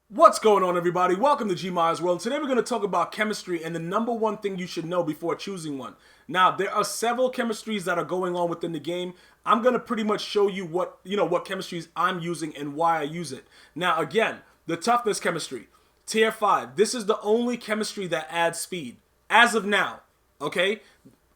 What's going on, everybody? Welcome to GmiasWorld. Today we're going to talk about chemistry and the number one thing you should know before choosing one. Now, there are several chemistries that are going on within the game. I'm going to pretty much show you what chemistries I'm using and why I use it. Now, again, the toughness chemistry, tier 5. This is the only chemistry that adds speed as of now, okay?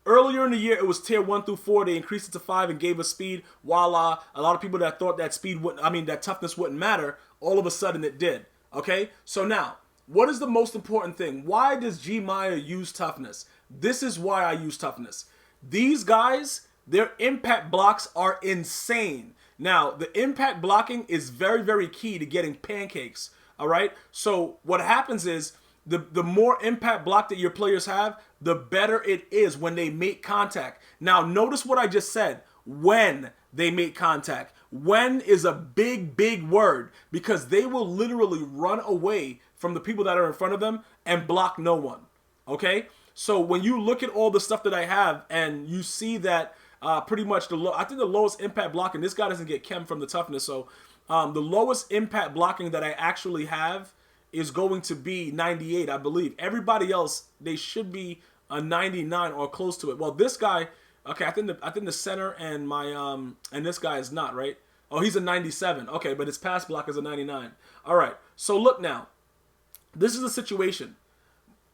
Earlier in the year, it was tier 1 through 4. They increased it to 5 and gave us speed. Voila. A lot of people that thought that that toughness wouldn't matter, all of a sudden it did. Okay, so now, what is the most important thing? Why does Gmia use toughness? This is why I use toughness. These guys, their impact blocks are insane. Now, the impact blocking is very, very key to getting pancakes. All right, so what happens is the more impact block that your players have, the better it is when they make contact. Now, notice what I just said. When they make contact. When is a big, big word because they will literally run away from the people that are in front of them and block no one. Okay? So when you look at all the stuff that I have and you see that pretty much I think the lowest impact blocking, this guy doesn't get chem from the toughness, so the lowest impact blocking that I actually have is going to be 98, I believe. Everybody else, they should be a 99 or close to it. Well, this guy, okay, I think the center and my and this guy is not, right? Oh, he's a 97. Okay, but his pass block is a 99. All right. So look now. This is the situation.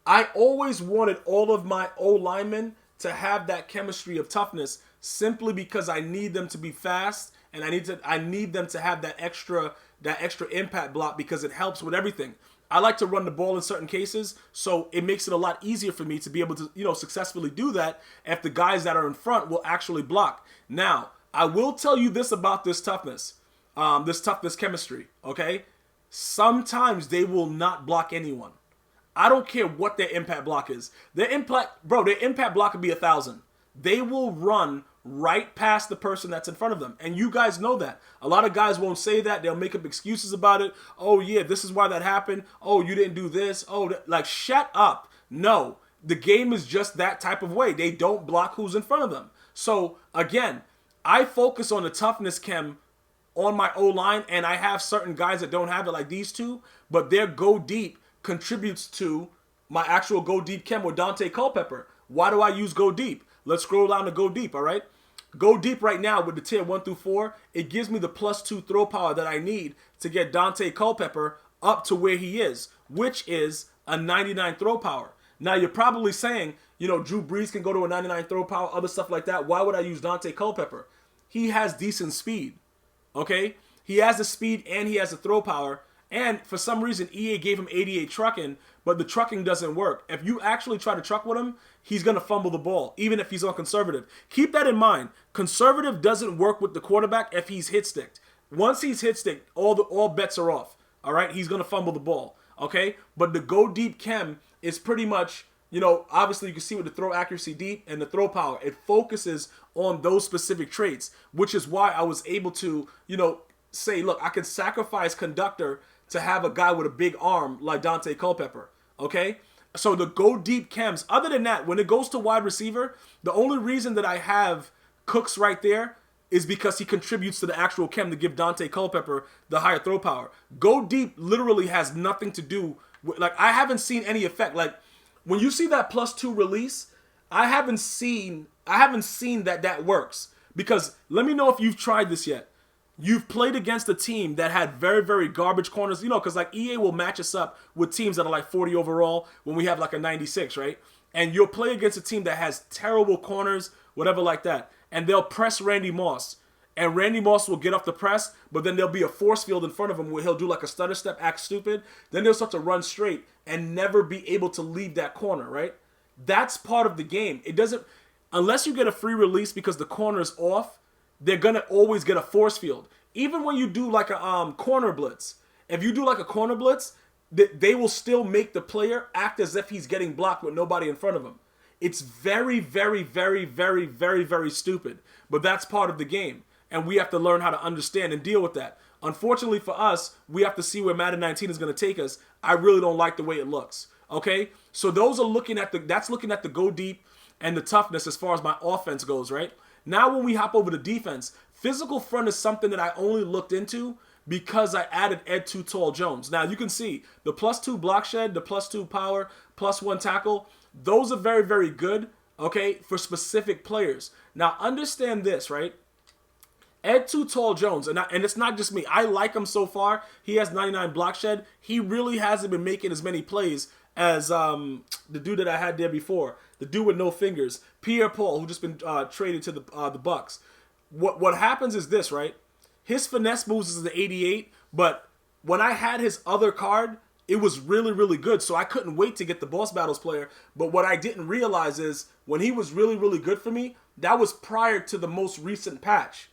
I always wanted all of my O linemen to have that chemistry of toughness simply because I need them to be fast and I need them to have that extra impact block because it helps with everything. I like to run the ball in certain cases, so it makes it a lot easier for me to be able to, successfully do that if the guys that are in front will actually block. Now, I will tell you this about this toughness chemistry, okay? Sometimes they will not block anyone. I don't care what their impact block is. Their impact block could be 1,000. They will run right past the person that's in front of them. And you guys know that. A lot of guys won't say that. They'll make up excuses about it. Oh, yeah, this is why that happened. Oh, you didn't do this. Oh, like, shut up. No, the game is just that type of way. They don't block who's in front of them. So, again, I focus on the toughness chem on my O-line, and I have certain guys that don't have it, like these two, but their go deep contributes to my actual go deep chem with Dante Culpepper. Why do I use go deep? Let's scroll down to go deep, all right? Go deep right now with the tier 1 through 4. It gives me the +2 throw power that I need to get Dante Culpepper up to where he is, which is a 99 throw power. Now, you're probably saying, Drew Brees can go to a 99 throw power, other stuff like that. Why would I use Dante Culpepper? He has decent speed, okay? He has the speed and he has the throw power. And for some reason, EA gave him 88 trucking, but the trucking doesn't work. If you actually try to truck with him, he's going to fumble the ball, even if he's on conservative. Keep that in mind. Conservative doesn't work with the quarterback if he's hit sticked. Once he's hit sticked, all bets are off. All right? He's going to fumble the ball, okay? But the go deep chem is pretty much, obviously you can see with the throw accuracy deep and the throw power, it focuses on those specific traits, which is why I was able to, say, look, I can sacrifice conductor to have a guy with a big arm like Dante Culpepper, okay? So the go deep chems, other than that, when it goes to wide receiver, the only reason that I have Cooks right there is because he contributes to the actual chem to give Dante Culpepper the higher throw power. Go deep literally has nothing to do with, like, I haven't seen any effect. Like, when you see that +2 release, I haven't seen that works. Because let me know if you've tried this yet. You've played against a team that had very, very garbage corners, because like EA will match us up with teams that are like 40 overall when we have like a 96, right? And you'll play against a team that has terrible corners, whatever like that. And they'll press Randy Moss. And Randy Moss will get off the press, but then there'll be a force field in front of him where he'll do like a stutter step, act stupid. Then they'll start to run straight and never be able to leave that corner, right? That's part of the game. It doesn't, unless you get a free release because the corner is off, they're going to always get a force field. Even when you do like a corner blitz, if you do like a corner blitz, they will still make the player act as if he's getting blocked with nobody in front of him. It's very, very, very, very, very, very stupid. But that's part of the game. And we have to learn how to understand and deal with that. Unfortunately for us, we have to see where Madden 19 is going to take us. I really don't like the way it looks. Okay? So those are looking at the go deep and the toughness as far as my offense goes, right? Now when we hop over to defense, physical front is something that I only looked into because I added Ed 2 Tall Jones. Now you can see the +2 block shed, the +2 power, +1 tackle. Those are very, very good, okay, for specific players. Now understand this, right? Ed 2 Tall Jones, and it's not just me. I like him so far. He has 99 block shed. He really hasn't been making as many plays as the dude that I had there before, the dude with no fingers, Pierre Paul, who just been traded to the Bucks. What happens is this, right? His finesse moves is the 88, but when I had his other card, it was really, really good. So I couldn't wait to get the Boss Battles player. But what I didn't realize is when he was really, really good for me, that was prior to the most recent patch.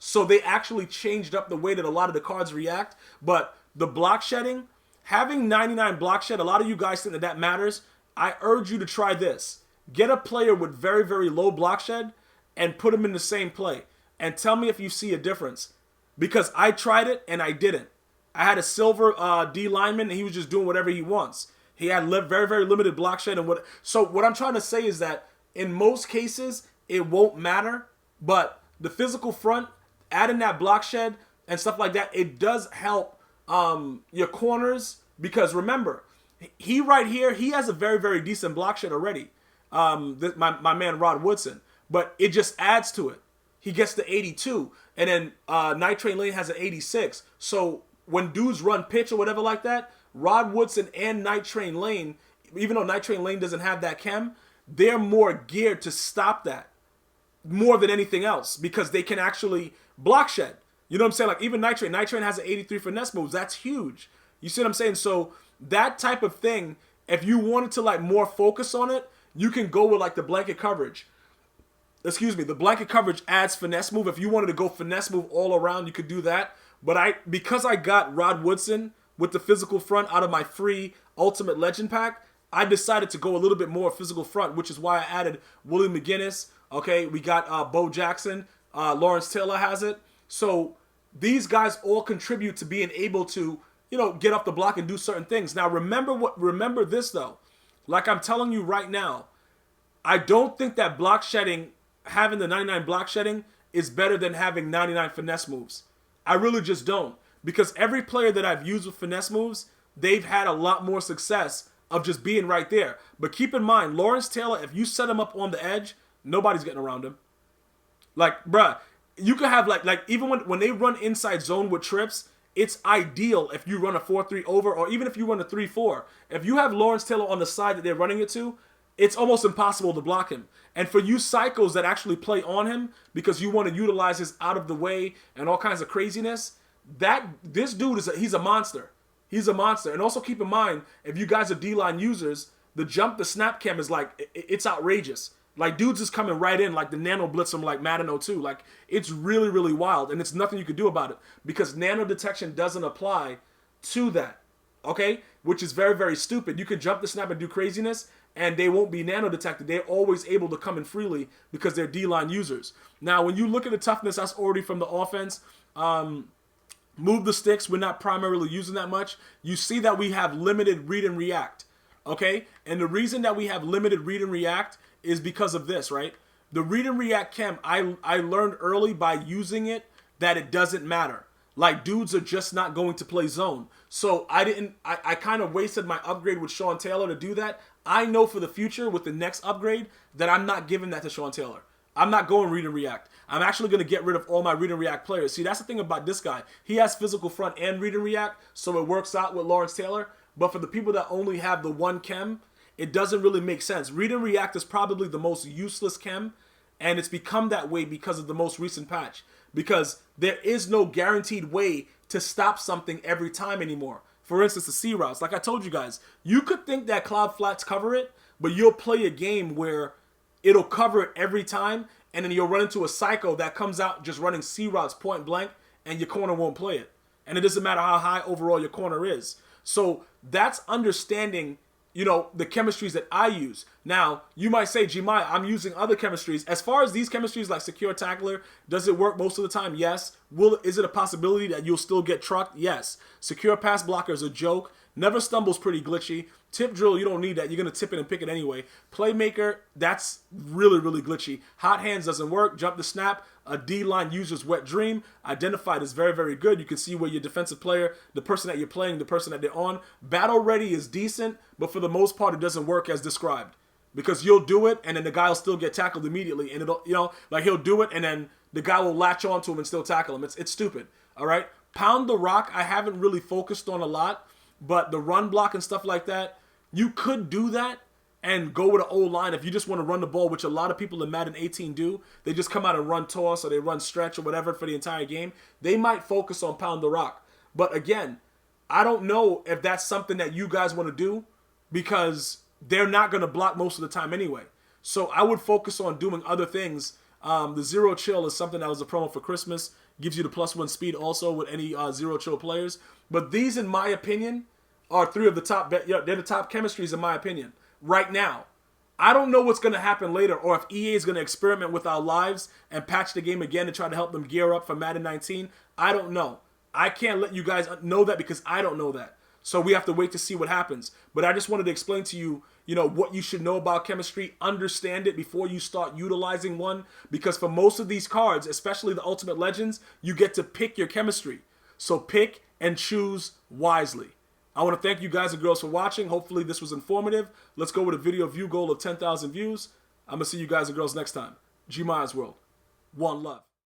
So they actually changed up the way that a lot of the cards react. But the block shedding, having 99 block shed, a lot of you guys think that that matters. I urge you to try this. Get a player with very, very low block shed and put him in the same play. And tell me if you see a difference. Because I tried it and I didn't. I had a silver D lineman and he was just doing whatever he wants. He had very, very limited block shed. So what I'm trying to say is that in most cases, it won't matter. But the physical front, adding that block shed and stuff like that, it does help your corners. Because remember, he right here, he has a very, very decent block shed already. My man Rod Woodson. But it just adds to it. He gets the 82. And then Night Train Lane has an 86. So when dudes run pitch or whatever like that, Rod Woodson and Night Train Lane, even though Night Train Lane doesn't have that chem, they're more geared to stop that more than anything else because they can actually block shed. You know what I'm saying? Like even Night Train has an 83 finesse moves. That's huge. You see what I'm saying? So that type of thing, if you wanted to like more focus on it, you can go with like the blanket coverage. Excuse me, the blanket coverage adds finesse move. If you wanted to go finesse move all around, you could do that. But because I got Rod Woodson with the physical front out of my free Ultimate Legend pack, I decided to go a little bit more physical front, which is why I added Willie McGinnis. Okay, we got Bo Jackson. Lawrence Taylor has it. So these guys all contribute to being able to, get off the block and do certain things. Now remember this though. Like I'm telling you right now, I don't think that block shedding, having the 99 block shedding is better than having 99 finesse moves. I really just don't. Because every player that I've used with finesse moves, they've had a lot more success of just being right there. But keep in mind, Lawrence Taylor, if you set him up on the edge, nobody's getting around him. Like, bruh, you could have like even when they run inside zone with trips, it's ideal if you run a 4-3 over or even if you run a 3-4. If you have Lawrence Taylor on the side that they're running it to, it's almost impossible to block him. And for you psychos that actually play on him because you want to utilize his out of the way and all kinds of craziness, this dude he's a monster. He's a monster. And also keep in mind, if you guys are D-line users, the jump to snap cam is like, it's outrageous. Like dudes is coming right in like the nano blitz from like Madden 02. Like it's really, really wild. And it's nothing you can do about it because nano detection doesn't apply to that. Okay? Which is very, very stupid. You can jump the snap and do craziness and they won't be nano detected. They're always able to come in freely because they're D-line users. Now, when you look at the toughness, that's already from the offense. Move the sticks, we're not primarily using that much. You see that we have limited read and react. Okay? And the reason that we have limited read and react is because of this, right? The read and react chem, I learned early by using it that it doesn't matter. Like dudes are just not going to play zone. So I kind of wasted my upgrade with Sean Taylor to do that. I know for the future with the next upgrade that I'm not giving that to Sean Taylor. I'm not going read and react. I'm actually going to get rid of all my read and react players. See, that's the thing about this guy. He has physical front and read and react, so it works out with Lawrence Taylor. But for the people that only have the one chem, it doesn't really make sense. Read and react is probably the most useless chem, and it's become that way because of the most recent patch. Because there is no guaranteed way to stop something every time anymore. For instance, the C routes. Like I told you guys, you could think that Cloud Flats cover it, but you'll play a game where it'll cover it every time, and then you'll run into a psycho that comes out just running C routes point blank, and your corner won't play it. And it doesn't matter how high overall your corner is. So that's understanding, the chemistries that I use. Now, you might say, Gmia, I'm using other chemistries. As far as these chemistries like Secure Tackler, does it work most of the time? Yes. Is it a possibility that you'll still get trucked? Yes. Secure pass blocker is a joke. Never Stumble's pretty glitchy. Tip drill, you don't need that. You're going to tip it and pick it anyway. Playmaker, that's really, really glitchy. Hot hands doesn't work. Jump the snap. A D-line user's wet dream. Identified is very, very good. You can see where your defensive player, the person that you're playing, the person that they're on. Battle ready is decent, but for the most part, it doesn't work as described. Because you'll do it, and then the guy will still get tackled immediately. And it'll, like he'll do it, and then the guy will latch onto him and still tackle him. It's stupid. All right. Pound the rock, I haven't really focused on a lot, but the run block and stuff like that, you could do that and go with an old line if you just want to run the ball, which a lot of people in Madden 18 do. They just come out and run toss or they run stretch or whatever for the entire game. They might focus on pound the rock. But again, I don't know if that's something that you guys want to do because they're not going to block most of the time anyway. So I would focus on doing other things. The zero chill is something that was a promo for Christmas. Gives you the +1 speed also with any zero chill players. But these, in my opinion, are three of the top. They're the top chemistries in my opinion right now. I don't know what's going to happen later, or if EA is going to experiment with our lives and patch the game again to try to help them gear up for Madden 19. I don't know. I can't let you guys know that because I don't know that. So we have to wait to see what happens. But I just wanted to explain to you, what you should know about chemistry. Understand it before you start utilizing one. Because for most of these cards, especially the Ultimate Legends, you get to pick your chemistry. So pick and choose wisely. I want to thank you guys and girls for watching. Hopefully this was informative. Let's go with a video view goal of 10,000 views. I'm going to see you guys and girls next time. GmiasWorld. One love.